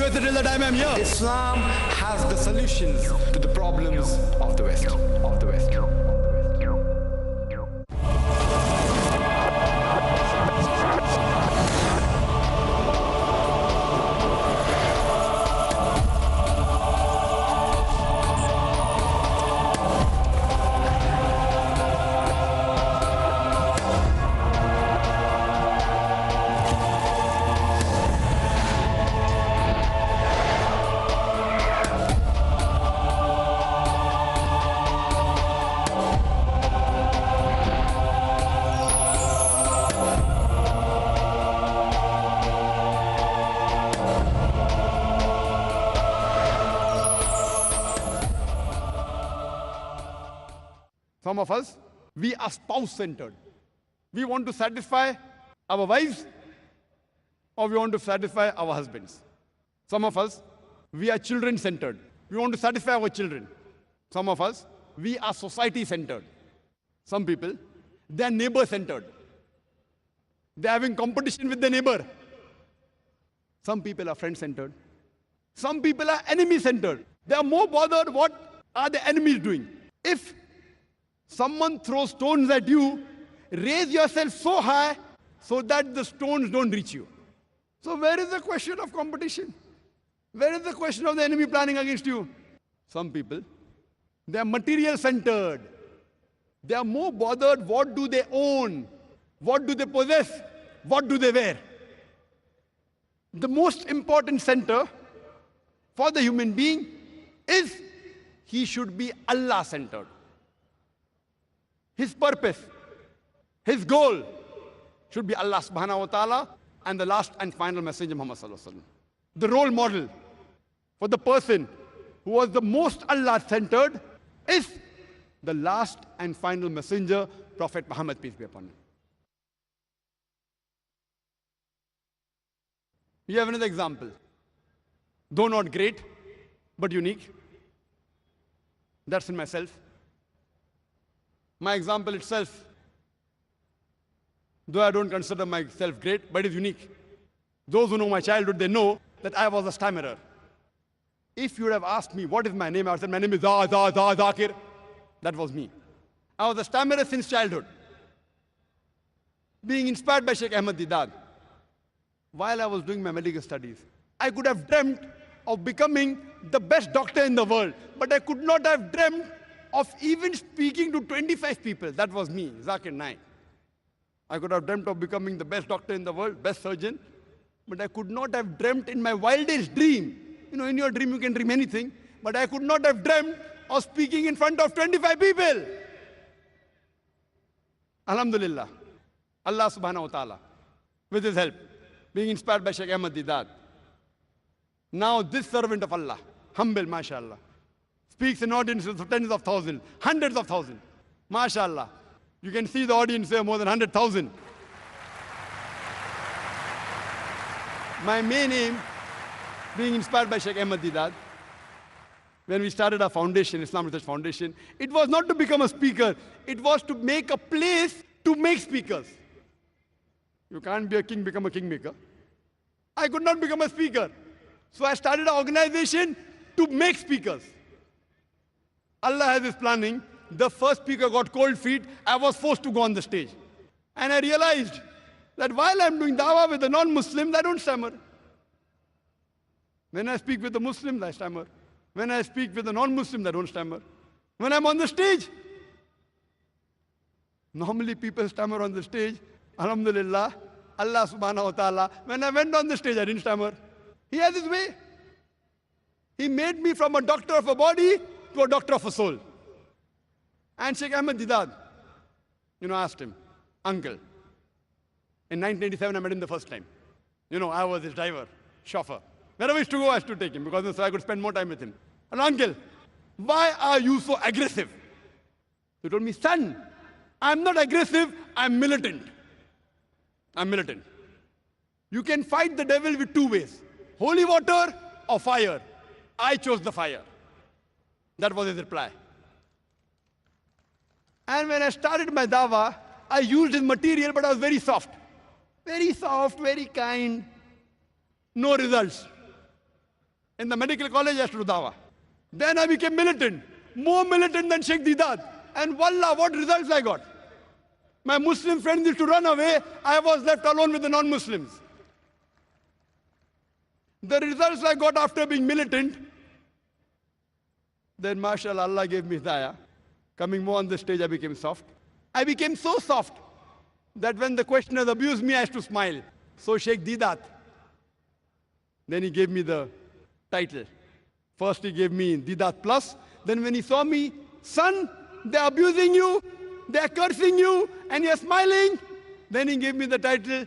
USA till the time I'm here. Islam has the solutions to the problems of the West. Some of us, we are spouse-centered. We want to satisfy our wives or we want to satisfy our husbands. Some of us, we are children-centered. We want to satisfy our children. Some of us, we are society-centered. Some people, they are neighbor-centered. They are having competition with the neighbor. Some people are friend-centered. Some people are enemy-centered. They are more bothered what are the enemies doing. If someone throws stones at you, raise yourself so high so that the stones don't reach you. So where is the question of competition? Where is the question of the enemy planning against you? Some people, they are material-centered. They are more bothered what do they own, what do they possess, what do they wear. The most important center for the human being is he should be Allah-centered. His purpose, his goal should be Allah subhanahu wa ta'ala and the last and final messenger Muhammad sallallahu alaihi wasallam. The role model for the person who was the most Allah-centered is the last and final messenger, Prophet Muhammad, peace be upon him. We have another example. Though not great, but unique. That's in myself. My example itself, though I don't consider myself great, but it's unique. Those who know my childhood, they know that I was a stammerer. If you would have asked me, what is my name? I would say, my name is Zakir. That was me. I was a stammerer since childhood. Being inspired by Sheikh Ahmad Deedat. While I was doing my medical studies, I could have dreamt of becoming the best doctor in the world, but I could not have dreamt of even speaking to 25 people. That was me, Zakir Naik. I could have dreamt of becoming the best doctor in the world, best surgeon, but I could not have dreamt in my wildest dream. You know, in your dream you can dream anything, but I could not have dreamt of speaking in front of 25 people. Alhamdulillah, Allah subhanahu wa ta'ala, with his help, being inspired by Sheikh Ahmad Deedat. Now this servant of Allah, humble, mashallah, speaks in audiences of tens of thousands, hundreds of thousands. MashaAllah. You can see the audience there, more than 100,000. My main aim, being inspired by Sheikh Ahmad Deedat, when we started our foundation, Islam Research Foundation, it was not to become a speaker. It was to make a place to make speakers. You can't be a king, become a kingmaker. I could not become a speaker. So I started an organization to make speakers. Allah has his planning. The first speaker got cold feet. I was forced to go on the stage. And I realized that while I'm doing dawah with the non-Muslims, I don't stammer. When I speak with the Muslims, I stammer. When I speak with the non-Muslims, I don't stammer. When I'm on the stage, normally people stammer on the stage. Alhamdulillah, Allah subhanahu wa ta'ala. When I went on the stage, I didn't stammer. He has his way. He made me from a doctor of a body to a doctor of a soul. And Sheikh Ahmad Deedat, asked him, uncle, in 1987 I met him the first time. I was his driver, chauffeur. Wherever he used to go, I used to take him because so I could spend more time with him. And uncle, why are you so aggressive? He told me, son, I'm not aggressive, I'm militant. I'm militant. You can fight the devil with two ways, holy water or fire. I chose the fire. That was his reply. And when I started my dawah, I used his material, but I was very soft, very kind. No results. In the medical college, I used to do dawah. Then I became militant, more militant than Sheikh Didat. And wallah, what results I got. My Muslim friends used to run away. I was left alone with the non-Muslims. The results I got after being militant, then mashallah, Allah gave me hidayah. Coming more on the stage, I became soft. I became so soft that when the questioners abused me, I used to smile. So Sheikh Didat. Then he gave me the title. First he gave me Didat Plus. Then when he saw me, son, they're abusing you, they're cursing you, and you're smiling. Then he gave me the title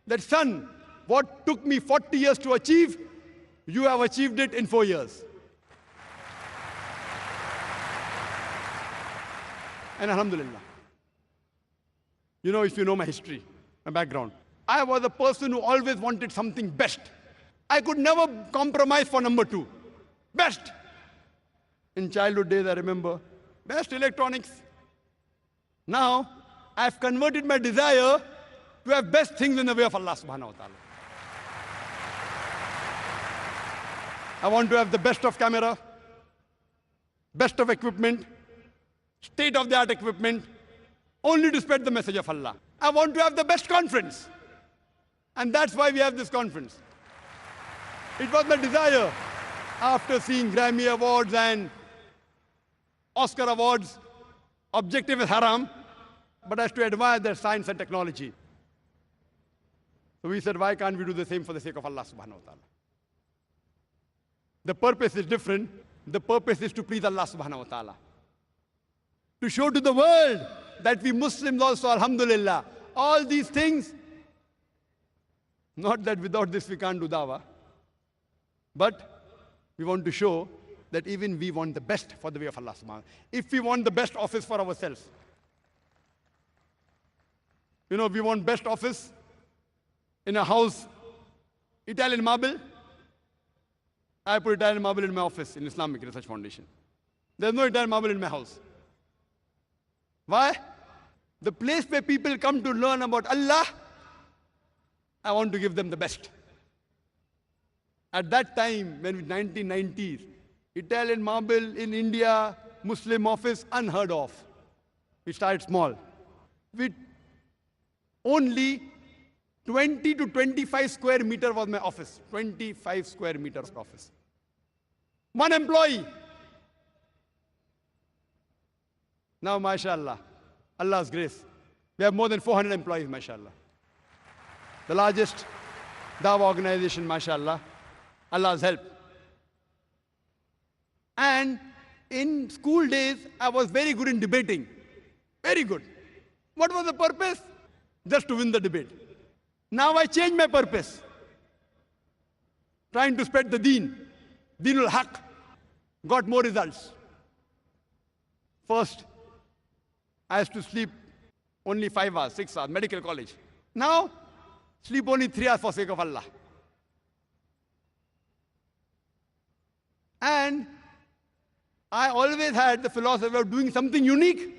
that, son, what took me 40 years to achieve, you have achieved it in 4 years. And alhamdulillah. You know, if you know my history, my background, I was a person who always wanted something best. I could never compromise for number 2. Best. In childhood days, I remember, best electronics. Now, I've converted my desire to have best things in the way of Allah subhanahu wa ta'ala. I want to have the best of camera, best of equipment, state-of-the-art equipment, only to spread the message of Allah. I want to have the best conference. And that's why we have this conference. It was my desire, after seeing Grammy Awards and Oscar Awards, objective is haram, but as to admire their science and technology. So we said, why can't we do the same for the sake of Allah subhanahu wa ta'ala? The purpose is different. The purpose is to please Allah subhanahu wa ta'ala. To show to the world that we Muslims also, alhamdulillah, all these things, not that without this we can't do dawah, but we want to show that even we want the best for the way of Allah subhanahu wa ta'ala. If we want the best office for ourselves, you know, we want best office in a house, Italian marble. I put Italian marble in my office in Islamic Research Foundation. There's no Italian marble in my house. Why? The place where people come to learn about Allah, I want to give them the best. At that time, when in 1990s, Italian marble in India, Muslim office, unheard of. We started small. With only 20 to 25 square meter was my office. 25 square meters office. One employee. Now, mashallah, Allah's grace, we have more than 400 employees, mashallah. The largest dawah organization, mashallah, Allah's help. And in school days, I was very good in debating. Very good. What was the purpose? Just to win the debate. Now I changed my purpose. Trying to spread the deen. Deenul Haq. Got more results. First, I used to sleep only 5 hours, 6 hours, medical college. Now, sleep only 3 hours for sake of Allah. And I always had the philosophy of doing something unique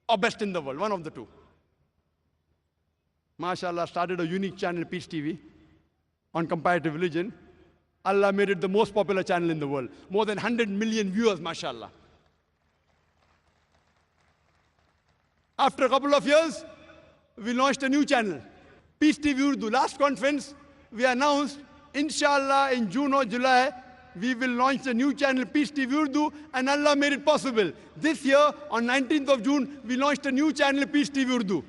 or best in the world, one of the two. MashaAllah, started a unique channel, Peace TV, on comparative religion. Allah made it the most popular channel in the world. More than 100 million viewers, MashaAllah. After a couple of years, we launched a new channel, Peace TV Urdu. Last conference, we announced, inshallah, in June or July, we will launch a new channel, Peace TV Urdu, and Allah made it possible. This year, on 19th of June, we launched a new channel, Peace TV Urdu.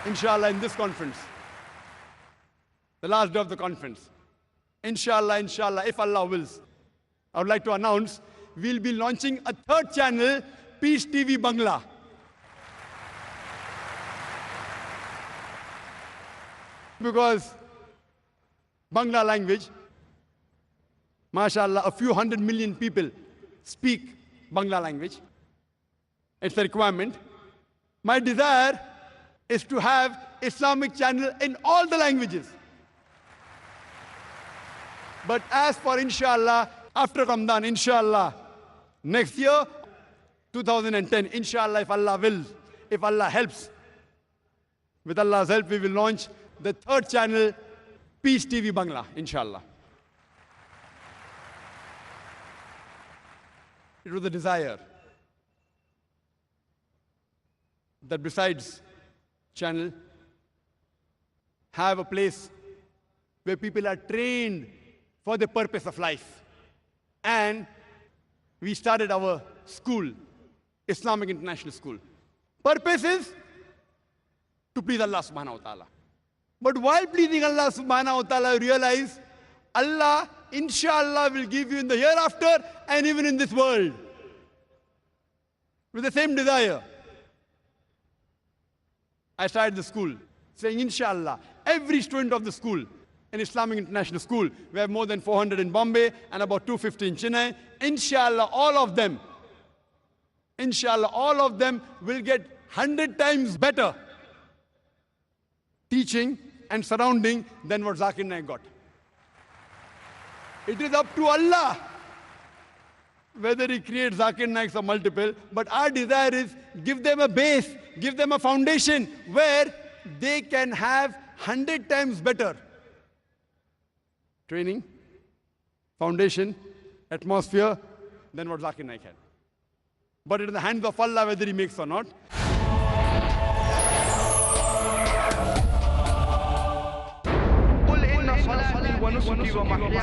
Inshallah, in this conference. The last day of the conference. Inshallah, inshallah, if Allah wills. I would like to announce, we'll be launching a third channel, Peace TV Bangla. Because Bangla language, mashallah, a few 100 million people speak Bangla language. It's a requirement. My desire is to have Islamic channel in all the languages. But as for inshallah, after Ramadan, inshallah, next year, 2010, inshallah, if Allah wills, if Allah helps, with Allah's help, we will launch the third channel, Peace TV Bangla, inshallah. It was a desire that besides channel, have a place where people are trained for the purpose of life. And we started our school, Islamic International School. Purpose is to please Allah subhanahu wa ta'ala. But while pleasing Allah subhanahu wa ta'ala, realize Allah, inshallah, will give you in the hereafter and even in this world. With the same desire, I started the school saying, inshallah, every student of the school, an Islamic International School, we have more than 400 in Bombay and about 250 in Chennai, inshallah, all of them will get 100 times better teaching and surrounding than what Zakir Naik got. It is up to Allah whether He creates Zakir Naiks or multiple, but our desire is give them a base, give them a foundation where they can have 100 times better training, foundation, atmosphere than what Zakir Naik had. But it is in the hands of Allah whether He makes or not.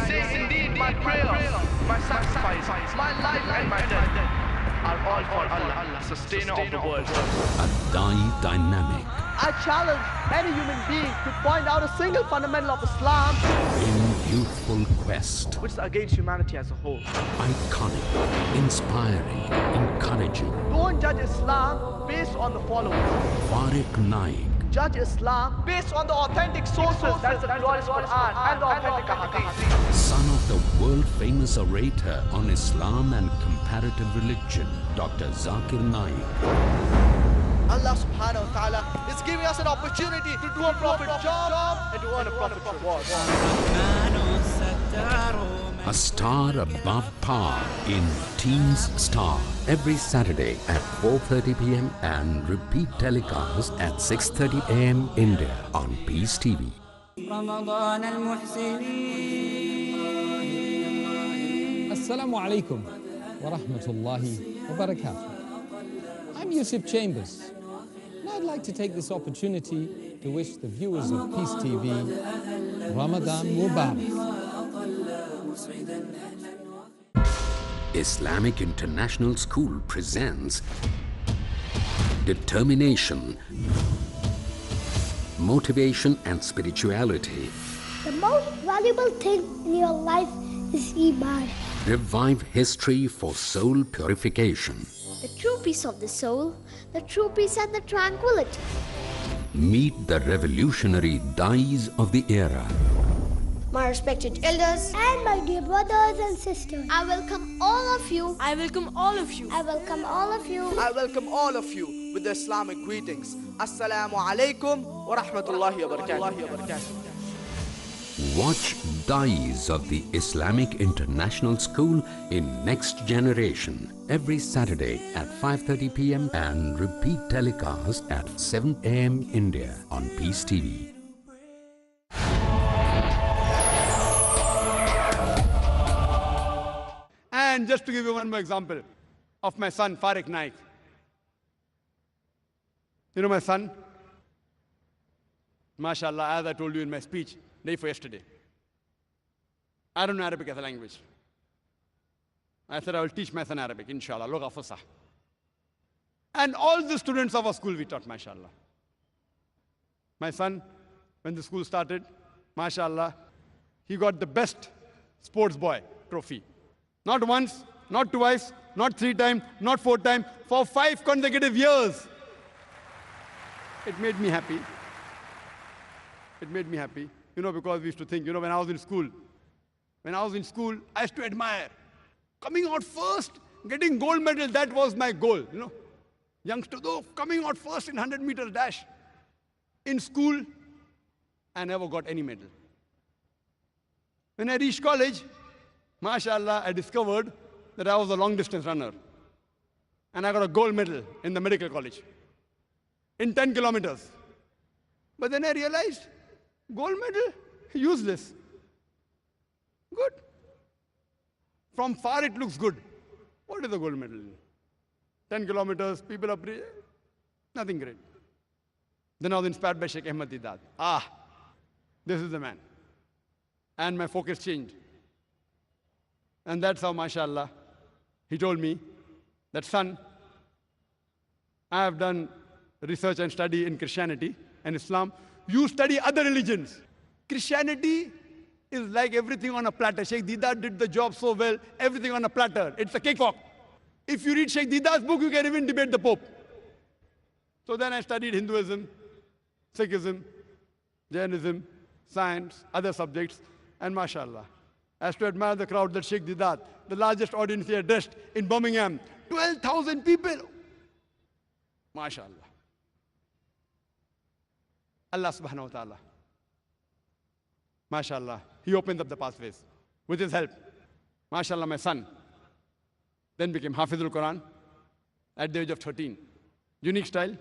Say indeed my prayer, my sacrifice, my life and my death are all for Allah, sustainer of the world. A dynamic. I challenge any human being to point out a single fundamental of Islam In youthful quest. which is against humanity as a whole. Iconic, inspiring, encouraging. Don't judge Islam based on the followers. Farik Naik. Judge Islam based on the authentic sources, that's the glorious Quran and the authentic Hadith. Son of the world-famous orator on Islam and comparative religion, Dr. Zakir Naik. Allah subhanahu wa ta'ala is giving us an opportunity to do a prophet job and to earn a prophet reward. A star above par in Teens Star. Every Saturday at 4:30 p.m. and repeat telecast at 6:30 a.m. India on Peace TV. رمضان المحسنين. Assalamu alaikum wa rahmatullahi wa barakatuh. I'm Yusuf Chambers, and I'd like to take this opportunity to wish the viewers of Peace TV Ramadan Mubarak. Islamic International School presents Determination, Motivation and Spirituality. The most valuable thing in your life is Iman. Revive history for soul purification. The true peace of the soul, the true peace and the tranquility. Meet the revolutionary dais of the era. My respected elders and my dear brothers and sisters, I welcome all of you. I welcome all of you. I welcome all of you. I welcome all of you with the Islamic greetings. Assalamu alaikum wa rahmatullahi wa barakatuh. Watch Dais of the Islamic International School in Next Generation every Saturday at 5:30 p.m. and repeat telecast at 7 a.m. India on Peace TV. And just to give you one more example of my son, Farik Naik. You know my son? MashaAllah, as I told you in my speech, day for yesterday. I don't know Arabic as a language. I said I will teach my son Arabic, inshallah, Lugha Fusah. And all the students of our school we taught, MashaAllah. My son, when the school started, MashaAllah, he got the best sports boy trophy. Not once, not twice, not 3 times, not 4 times, for 5 consecutive years. It made me happy. It made me happy. You know, because we used to think, you know, when I was in school, I used to admire. Coming out first, getting gold medal, that was my goal, you know. Youngster, though, coming out first in 100 meters dash. In school, I never got any medal. When I reached college, MashaAllah, I discovered that I was a long distance runner. And I got a gold medal in the medical college in 10 kilometers. But then I realized, gold medal Useless. Good. From far it looks good. What is the gold medal? 10 kilometers, people are nothing great. Then I was inspired by Sheikh Ahmad Deedat. This is the man. And my focus changed. And that's how, mashallah, he told me that, son, I have done research and study in Christianity and Islam. You study other religions. Christianity is like everything on a platter. Sheikh Deedat did the job so well, everything on a platter. It's a cakewalk. If you read Sheikh Deedat's book, you can even debate the Pope. So then I studied Hinduism, Sikhism, Jainism, science, other subjects, and mashallah, I have to admire the crowd that Sheikh Deedat, the largest audience he addressed in Birmingham, 12,000 people. Mashallah. Allah subhanahu wa ta'ala. Mashallah. He opened up the pathways with his help. Mashallah, my son then became Hafizul Quran at the age of 13. Unique style.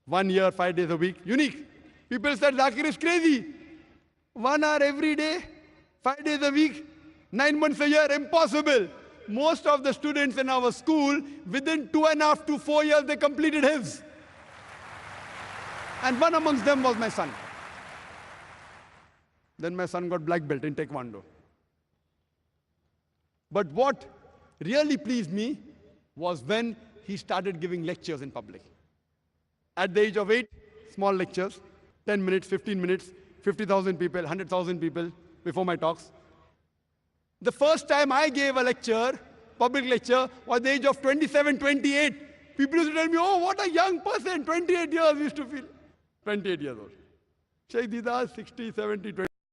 1 year, 5 days a week. Unique. People said Zakir is crazy. 1 hour every day, 5 days a week, 9 months a year. Impossible. Most of the students in our school, within 2.5 to 4 years, they completed his. And one amongst them was my son. Then my son got black belt in Taekwondo. But what really pleased me was when he started giving lectures in public. At the age of 8, small lectures, 10 minutes, 15 minutes, 50,000 people, 100,000 people before my talks. The first time I gave a lecture, public lecture, was the age of 27, 28. People used to tell me, oh, what a young person, 28 years, used to feel. 28 years old. Sheikh Deedat, 60, 70, 20.